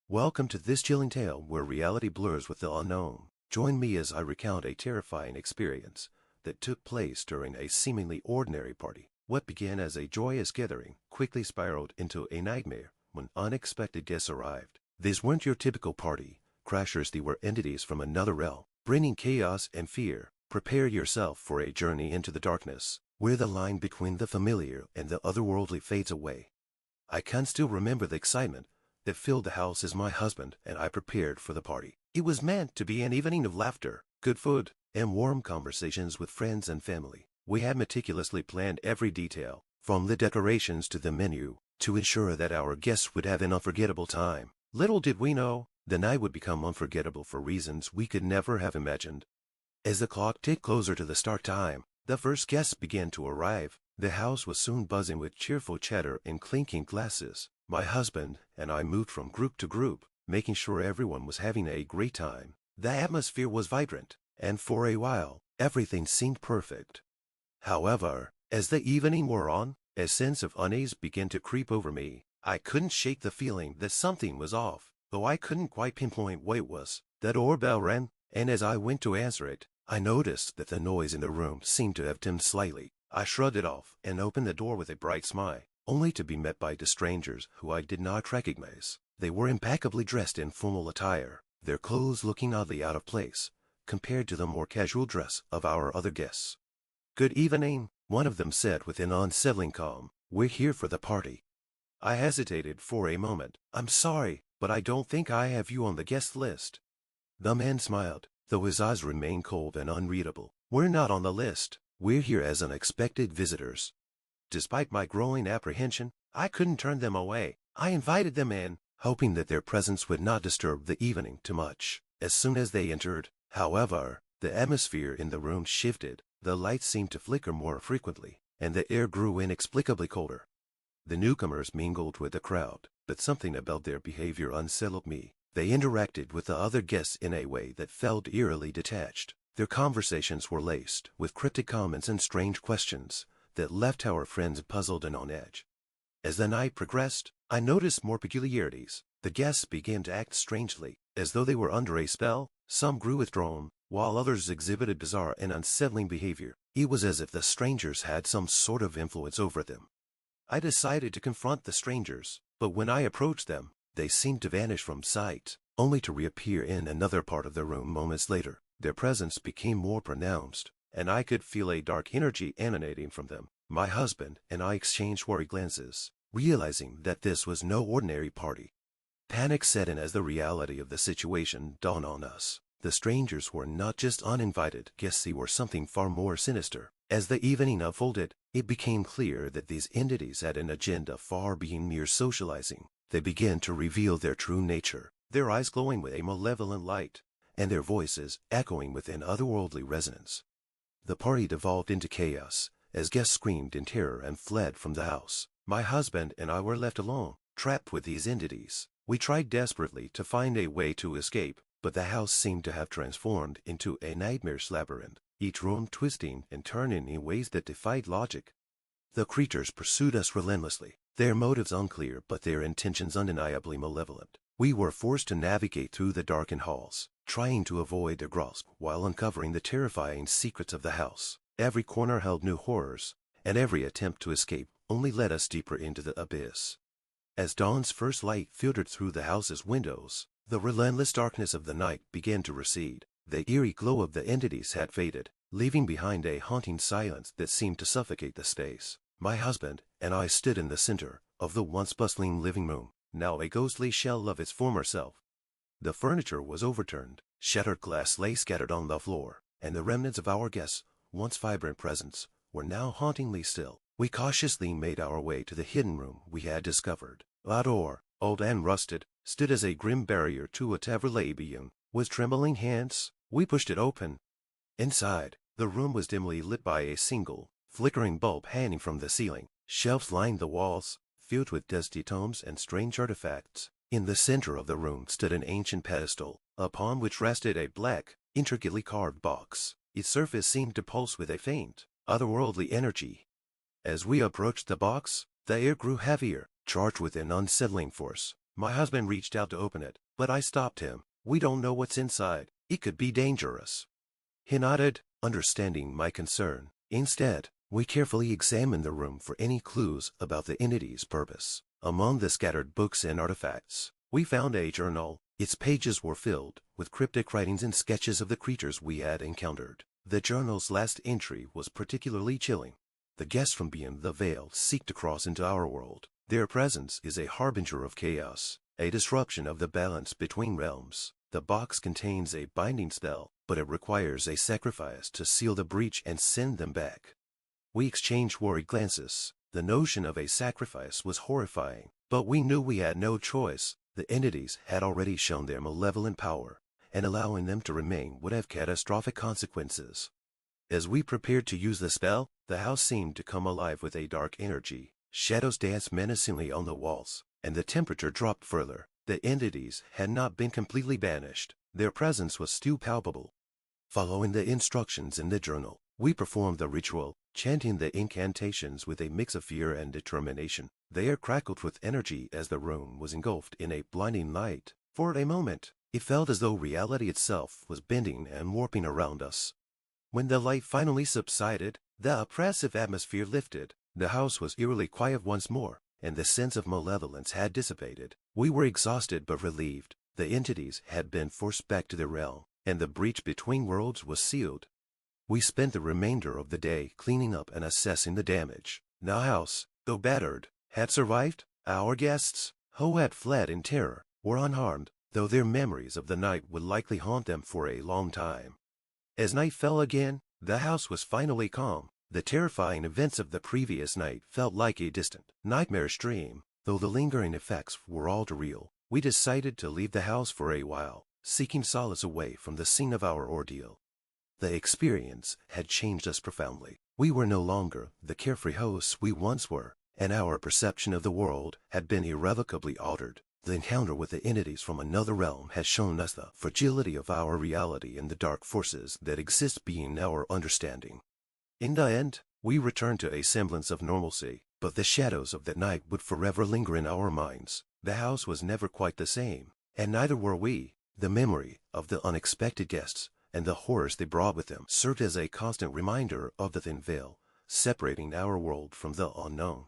Welcome to this chilling tale where reality blurs with the unknown. Join me as I recount a terrifying experience that took place during a seemingly ordinary party. What began as a joyous gathering quickly spiraled into a nightmare when unexpected guests arrived. These weren't your typical party crashers, they were entities from another realm, bringing chaos and fear. Prepare yourself for a journey into the darkness, where the line between the familiar and the otherworldly fades away. I can still remember the excitement that filled the house as my husband and I prepared for the party. It was meant to be an evening of laughter, good food, and warm conversations with friends and family. We had meticulously planned every detail, from the decorations to the menu, to ensure that our guests would have an unforgettable time. Little did we know, the night would become unforgettable for reasons we could never have imagined. As the clock ticked closer to the start time, the first guests began to arrive. The house was soon buzzing with cheerful chatter and clinking glasses. My husband and I moved from group to group, making sure everyone was having a great time. The atmosphere was vibrant, and for a while, everything seemed perfect. However, as the evening wore on, a sense of unease began to creep over me. I couldn't shake the feeling that something was off, though I couldn't quite pinpoint what it was. The doorbell rang, and as I went to answer it, I noticed that the noise in the room seemed to have dimmed slightly. I shrugged it off and opened the door with a bright smile, only to be met by two strangers who I did not recognize. They were impeccably dressed in formal attire, their clothes looking oddly out of place compared to the more casual dress of our other guests. "Good evening," one of them said with an unsettling calm. "We're here for the party." I hesitated for a moment. "I'm sorry, but I don't think I have you on the guest list." The man smiled, though his eyes remained cold and unreadable. "We're not on the list. We're here as unexpected visitors." Despite my growing apprehension, I couldn't turn them away. I invited them in, hoping that their presence would not disturb the evening too much. As soon as they entered, however, the atmosphere in the room shifted. The lights seemed to flicker more frequently, and the air grew inexplicably colder. The newcomers mingled with the crowd, but something about their behavior unsettled me. They interacted with the other guests in a way that felt eerily detached. Their conversations were laced with cryptic comments and strange questions that left our friends puzzled and on edge. As the night progressed, I noticed more peculiarities. The guests began to act strangely, as though they were under a spell. Some grew withdrawn, while others exhibited bizarre and unsettling behavior. It was as if the strangers had some sort of influence over them. I decided to confront the strangers, but when I approached them, they seemed to vanish from sight, only to reappear in another part of the room moments later. Their presence became more pronounced, and I could feel a dark energy emanating from them. My husband and I exchanged worried glances, realizing that this was no ordinary party. Panic set in as the reality of the situation dawned on us. The strangers were not just uninvited guests, they were something far more sinister. As the evening unfolded, it became clear that these entities had an agenda far beyond mere socializing. They began to reveal their true nature, their eyes glowing with a malevolent light, and their voices echoing with an otherworldly resonance. The party devolved into chaos, as guests screamed in terror and fled from the house. My husband and I were left alone, trapped with these entities. We tried desperately to find a way to escape, but the house seemed to have transformed into a nightmare's labyrinth, each room twisting and turning in ways that defied logic. The creatures pursued us relentlessly, their motives unclear but their intentions undeniably malevolent. We were forced to navigate through the darkened halls, trying to avoid their grasp while uncovering the terrifying secrets of the house. Every corner held new horrors, and every attempt to escape only led us deeper into the abyss. As dawn's first light filtered through the house's windows, the relentless darkness of the night began to recede. The eerie glow of the entities had faded, leaving behind a haunting silence that seemed to suffocate the space. My husband and I stood in the center of the once bustling living room, now a ghostly shell of its former self. The furniture was overturned, shattered glass lay scattered on the floor, and the remnants of our guests' once vibrant presence were now hauntingly still. We cautiously made our way to the hidden room we had discovered. The door, old and rusted, stood as a grim barrier to whatever lay beyond. With trembling hands, we pushed it open. Inside, the room was dimly lit by a single, flickering bulb hanging from the ceiling. Shelves lined the walls, filled with dusty tomes and strange artifacts. In the center of the room stood an ancient pedestal, upon which rested a black, intricately carved box. Its surface seemed to pulse with a faint, otherworldly energy. As we approached the box, the air grew heavier, charged with an unsettling force. My husband reached out to open it, but I stopped him. We don't know what's inside. It could be dangerous. He nodded, understanding my concern. Instead, we carefully examined the room for any clues about the entity's purpose. Among the scattered books and artifacts, we found a journal. Its pages were filled with cryptic writings and sketches of the creatures we had encountered. The journal's last entry was particularly chilling. The guests from beyond the veil seek to cross into our world. Their presence is a harbinger of chaos, a disruption of the balance between realms. The box contains a binding spell, but it requires a sacrifice to seal the breach and send them back. We exchanged worried glances. The notion of a sacrifice was horrifying, but we knew we had no choice. The entities had already shown their malevolent power, and allowing them to remain would have catastrophic consequences. As we prepared to use the spell, the house seemed to come alive with a dark energy. Shadows danced menacingly on the walls, and the temperature dropped further. The entities had not been completely banished. Their presence was still palpable. Following the instructions in the journal, we performed the ritual, chanting the incantations with a mix of fear and determination. The air crackled with energy as the room was engulfed in a blinding light. For a moment, it felt as though reality itself was bending and warping around us. When the light finally subsided, the oppressive atmosphere lifted. The house was eerily quiet once more, and the sense of malevolence had dissipated. We were exhausted but relieved. The entities had been forced back to their realm, and the breach between worlds was sealed. We spent the remainder of the day cleaning up and assessing the damage. The house, though battered, had survived. Our guests, who had fled in terror, were unharmed, though their memories of the night would likely haunt them for a long time. As night fell again, the house was finally calm. The terrifying events of the previous night felt like a distant, nightmarish dream, though the lingering effects were all too real. We decided to leave the house for a while, seeking solace away from the scene of our ordeal. The experience had changed us profoundly. We were no longer the carefree hosts we once were, and our perception of the world had been irrevocably altered. The encounter with the entities from another realm had shown us the fragility of our reality and the dark forces that exist beyond our understanding. In the end, we returned to a semblance of normalcy, but the shadows of that night would forever linger in our minds. The house was never quite the same, and neither were we. The memory of the unexpected guests and the horrors they brought with them served as a constant reminder of the thin veil separating our world from the unknown.